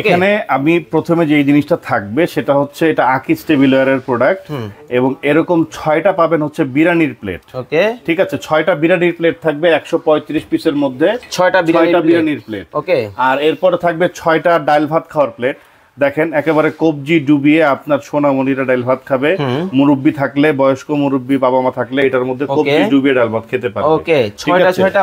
এখানে আমি প্রথমে যে জিনিসটা থাকবে সেটা হচ্ছে এটা আকিজ টেবিলওয়্যারের প্রোডাক্ট এবং এরকম 6টা পাবেন হচ্ছে বিরিয়ানির প্লেট। ওকে, ঠিক আছে, 6টা বিরিয়ানির প্লেট থাকবে 135 পিসের মধ্যে 6টা বিরিয়ানির প্লেট। ওকে, আর এরপরে থাকবে 6টা ডাল ভাত খাওয়ার প্লেট। দেখেন একেবারে কবজি ডুবিয়ে আপনার সোনামণিরা ডাল ভাত খাবে। মুরব্বি থাকলে, বয়স্ক মুরব্বি বাবা মা থাকলে এটার মধ্যে কবজি ডুবিয়ে ডাল ভাত খেতে পারবে। ওকে, 6টা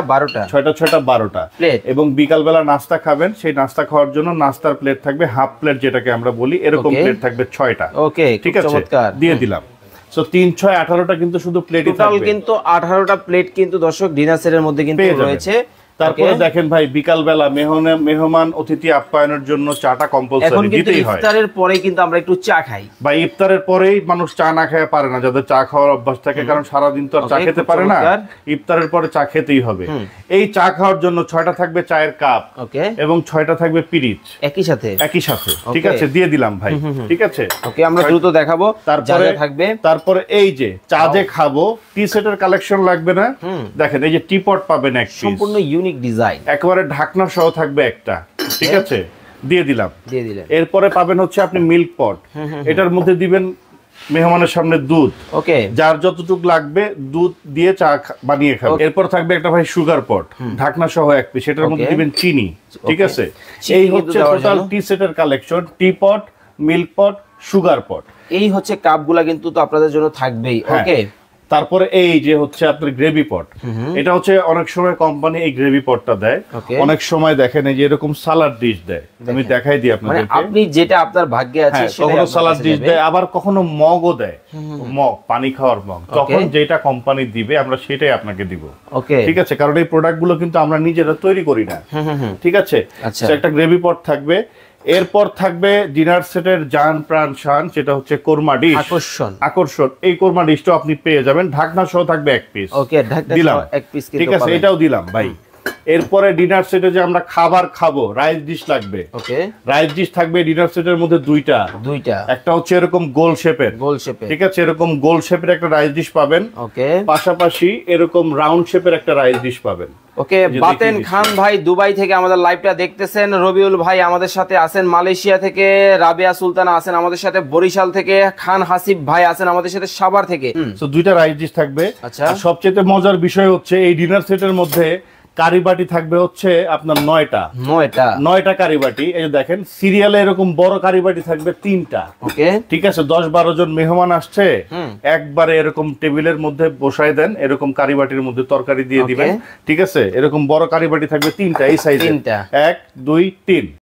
12টা প্লেট। এবং বিকাল বেলা নাস্তা খাবেন, সেই নাস্তা খাওয়ার জন্য নাস্তার প্লেট থাকবে হাফ প্লেট যেটাকে আমরা বলি, এরকম প্লেট থাকবে 6টা। ওকে, ঠিক আছে, দিয়ে দিলাম। সো 3 6 18টা কিন্তু শুধু প্লেটই থাকবে। টোটাল কিন্তু 18টা প্লেট কিন্তু দর্শক ডিনার সেটের মধ্যে কিন্তু রয়েছে। তারপরে দেখেন ভাই বিকাল বেলা মেহমান অতিথি আপ্যায়নের জন্য চাটা কম্পালসরি দিতেই হয়। ইফতারের পরে কিন্তু আমরা একটু চা খাই। ভাই ইফতারের পরেই মানুষ চা না খেয়ে পারে না, যাদের চা খাওয়ার অভ্যাস থাকে, কারণ সারা দিন তো আর চা খেতে পারে না, ইফতারের পরে চা খেতেই হবে। এই চা খাওয়ার জন্য 6টা থাকবে চায়ের কাপ। ওকে, এবং 6টা থাকবে পিরিচ একই সাথে। ঠিক আছে, দিয়ে দিলাম ভাই। ঠিক আছে, ওকে, আমরা দ্রুত দেখাবো তারপরে এই যে চা যে খাবো, টি সেটের কালেকশন লাগবে না? দেখেন এই যে টি পট পাবেন এক পিস, সম্পূর্ণ ইউনিক ডিজাইন, একেবারে ঢাকনা সহ থাকবে একটা। ঠিক আছে, দিয়ে দিলাম। এরপরে পাবেন হচ্ছে আপনি মিল্ক পট, এটার মধ্যে দিবেন মেহমানের সামনে দুধ। ওকে, যার যতটুকু লাগবে দুধ দিয়ে চা বানিয়ে খাবে। এরপর থাকবে একটা ভাই সুগার পট, ঢাকনা সহ এক পিস, এটার মধ্যে দিবেন চিনি। ঠিক আছে, এই হচ্ছে টোটাল টি সেটের কালেকশন। টি পট, মিল্ক পট, সুগার পট, এই হচ্ছে কাপগুলা কিন্তু তো আপনাদের জন্য থাকবেই। ওকে, তারপরে এই যে হচ্ছে আপনার গ্রেভি পট, এটা হচ্ছে অনেক সময় কোম্পানি এই গ্রেভি পটটা দেয়, অনেক সময় দেখেন এই যে এরকম সালাড ডিশ দেয়। আমি দেখাই দিই আপনাদের, আপনি যেটা আপনার ভাগ্যে আছে কখনো সালাড ডিশ দেয়, আবার কখনো মগও দেয়, মগ পানি খাওয়ার মগ। তখন যেটা কোম্পানি দিবে আমরা সেটাই আপনাকে দিব। ওকে, ঠিক আছে, কারণ এই প্রোডাক্ট গুলো কিন্তু আমরা নিজেরা তৈরি করি না। ঠিক আছে, একটা গ্রেভি পট থাকবে। এরপর থাকবে ডিনার সেটের জান প্রাণ শান, যেটা হচ্ছে কোরমা ডিশ। আকর্ষণ এই কোরমা ডিশটা আপনি পেয়ে যাবেন, ঢাকনা সহ থাকবে এক পিস। ওকে, দিলাম এক পিস। ঠিক আছে, এটাও দিলাম ভাই। এরপরে ডিনার সেটে যে আমরা খাবার খাবো, রাইস ডিশ লাগবে। ওকে, রাইস ডিশ থাকবে ডিনার সেটের মধ্যে দুইটা। একটা হচ্ছে এরকম গোল শেপের। ঠিক আছে, এরকম গোল শেপের একটা রাইস ডিশ পাবেন। ওকে, পাশাপাশি এরকম রাউন্ড শেপের একটা রাইস ডিশ পাবেন। ওকে, বাতেন খান ভাই দুবাই থেকে আমাদের লাইভটা দেখতেছেন, রবিউল ভাই আমাদের সাথে আছেন মালয়েশিয়া থেকে, রাবিয়া সুলতানা আছেন আমাদের সাথে বরিশাল থেকে, খান হাসিব ভাই আছেন আমাদের সাথে সাভার থেকে। তো দুইটা রাইস ডিশ থাকবে। আচ্ছা, সবচেয়ে মজার বিষয় হচ্ছে এই ডিনার সেটের মধ্যে কারিবাটি থাকবে হচ্ছে আপনার 9টা কারিবাটি। এই যে দেখেন সিরিয়ালে এরকম বড় কারিবাটি থাকবে 3টা। ওকে, ঠিক আছে, 10-12 জন মেহমান আসছে, একবারে এরকম টেবিলের মধ্যে বসায় দেন, এরকম কারিবাটির মধ্যে তরকারি দিয়ে দিবেন। ঠিক আছে, এরকম বড় কারিবাটি থাকবে 3টা, এই সাইজে 1 2 3।